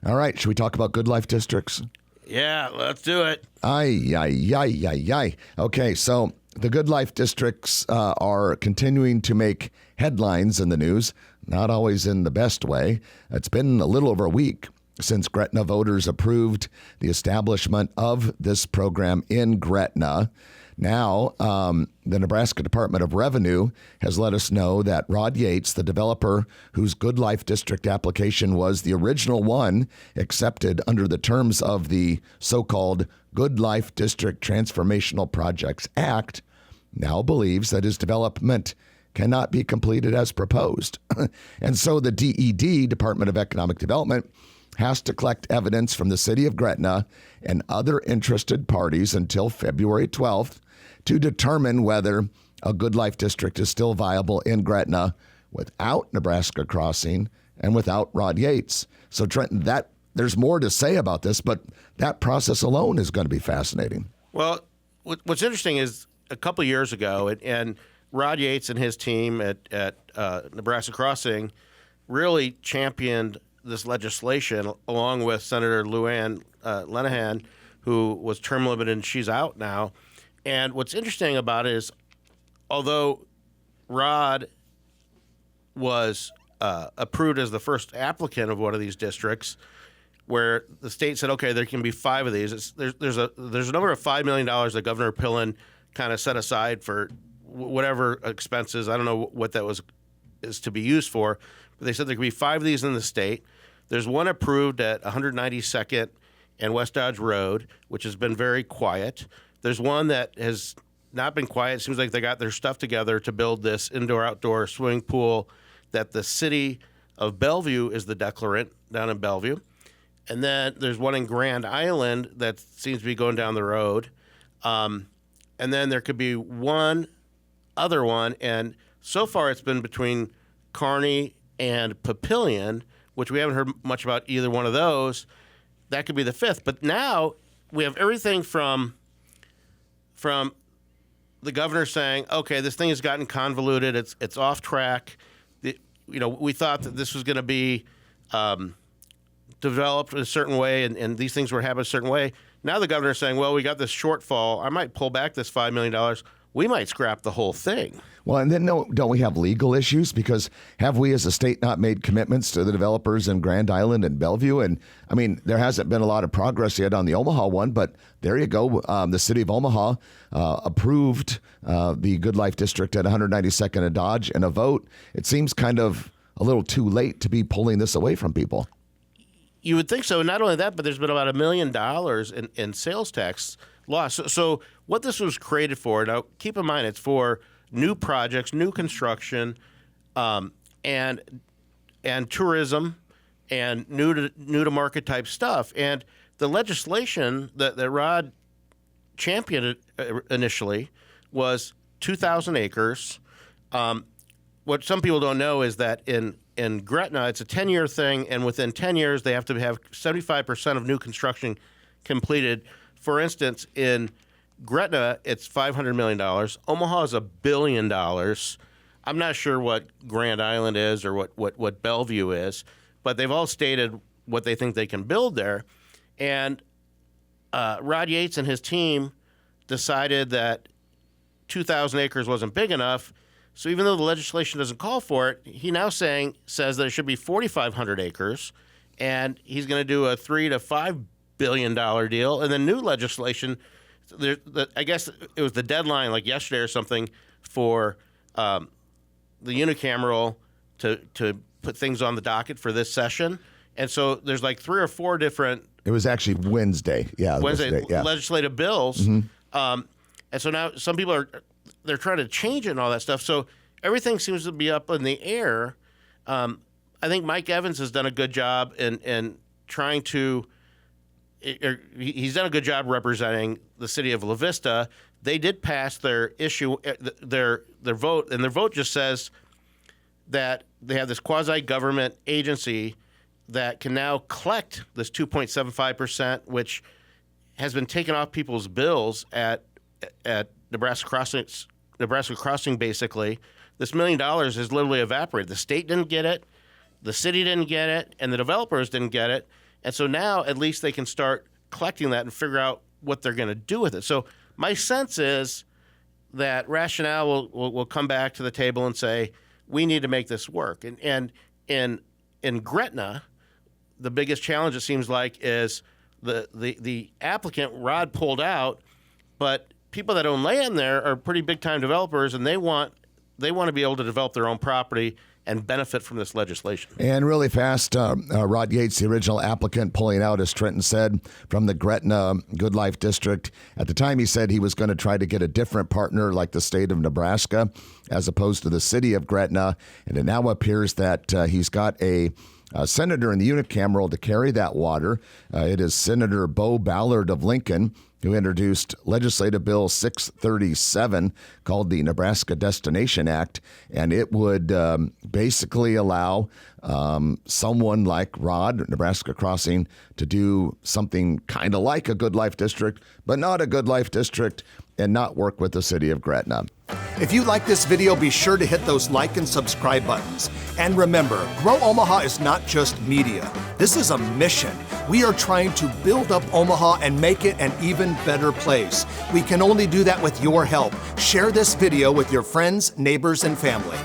All right, should we talk about good life districts? Yeah, let's do it. Ay, ay, ay, ay, ay. Okay, so the good life districts are continuing to make headlines in the news, not always in the best way. It's been a little over a week since Gretna voters approved the establishment of this program in Gretna. Now, the Nebraska Department of Revenue has let us know that Rod Yates, the developer whose Good Life District application was the original one accepted under the terms of the so-called Good Life District Transformational Projects Act, now believes that his development cannot be completed as proposed. And so the DED, Department of Economic Development, has to collect evidence from the city of Gretna and other interested parties until February 12th to determine whether a Good Life District is still viable in Gretna without Nebraska Crossing and without Rod Yates. So, Trenton, there's more to say about this, but that process alone is going to be fascinating. Well, what's interesting is a couple of years ago, and Rod Yates and his team at Nebraska Crossing really championed this legislation along with Senator Luann Lenehan, who was term limited and she's out now. And what's interesting about it is, although Rod was approved as the first applicant of one of these districts, where the state said, okay, there can be 5 of these. There's a number of $5 million that Governor Pillen kind of set aside for whatever expenses. I don't know what that is to be used for, but they said there could be 5 of these in the state. There's one approved at 192nd and West Dodge Road, which has been very quiet. There's one that has not been quiet. It seems like they got their stuff together to build this indoor-outdoor swimming pool that the city of Bellevue is the declarant down in Bellevue. And then there's one in Grand Island that seems to be going down the road. And then there could be one other one. And so far it's been between Kearney and Papillion, which we haven't heard much about either one of those. That could be the 5th. But now we have everything from the governor saying, okay, this thing has gotten convoluted. It's off track. We thought that this was going to be developed a certain way and these things were happening a certain way. Now the governor's saying, well, we got this shortfall. I might pull back this $5 million. We might scrap the whole thing. Well, and then don't we have legal issues? Because have we as a state not made commitments to the developers in Grand Island and Bellevue? And I mean, there hasn't been a lot of progress yet on the Omaha one, but there you go. The city of Omaha approved the Good Life District at 192nd and Dodge in a vote. It seems kind of a little too late to be pulling this away from people. You would think so. Not only that, but there's been about $1 million in sales tax loss. So what this was created for, now keep in mind, it's for new projects, new construction, and tourism, and new to market type stuff. And the legislation that Rod championed initially was 2,000 acres. What some people don't know is that in Gretna, it's a 10-year thing, and within 10 years, they have to have 75% of new construction completed. For instance, in Gretna, it's $500 million. Omaha is $1 billion. I'm not sure what Grand Island is or what Bellevue is, but they've all stated what they think they can build there. And Rod Yates and his team decided that 2,000 acres wasn't big enough. So even though the legislation doesn't call for it, he now says that it should be 4,500 acres, and he's going to do a $3 to $5 billion deal. And then new legislation, I guess it was the deadline, like yesterday or something, for the unicameral to put things on the docket for this session. And so there's like 3 or 4 different. It was actually Wednesday. Yeah, legislative bills. Mm-hmm. And so now some people they're trying to change it and all that stuff. So everything seems to be up in the air. I think Mike Evans has done a good job in trying to. He's done a good job representing the city of La Vista. They did pass their issue, their vote, and their vote just says that they have this quasi-government agency that can now collect this 2.75%, which has been taken off people's bills at Nebraska Crossing, basically. This $1 million has literally evaporated. The state didn't get it, the city didn't get it, and the developers didn't get it. And so now at least they can start collecting that and figure out what they're going to do with it. So my sense is that Rationale will come back to the table and say, we need to make this work. And in Gretna, the biggest challenge, it seems like, is the applicant, Rod, pulled out, but people that own land there are pretty big-time developers, and they want to be able to develop their own property and benefit from this legislation. And really fast, Rod Yates, the original applicant, pulling out, as Trenton said, from the Gretna Good Life District. At the time, he said he was going to try to get a different partner like the state of Nebraska as opposed to the city of Gretna. And it now appears that he's got a senator in the unicameral to carry that water. It is Senator Bo Ballard of Lincoln, who introduced Legislative Bill 637 called the Nebraska Destination Act, and it would basically allow someone like Rod, Nebraska Crossing, to do something kind of like a Good Life District, but not a Good Life District, and not work with the city of Gretna. If you like this video, be sure to hit those like and subscribe buttons. And remember, Grow Omaha is not just media. This is a mission. We are trying to build up Omaha and make it an even better place. We can only do that with your help. Share this video with your friends, neighbors, and family.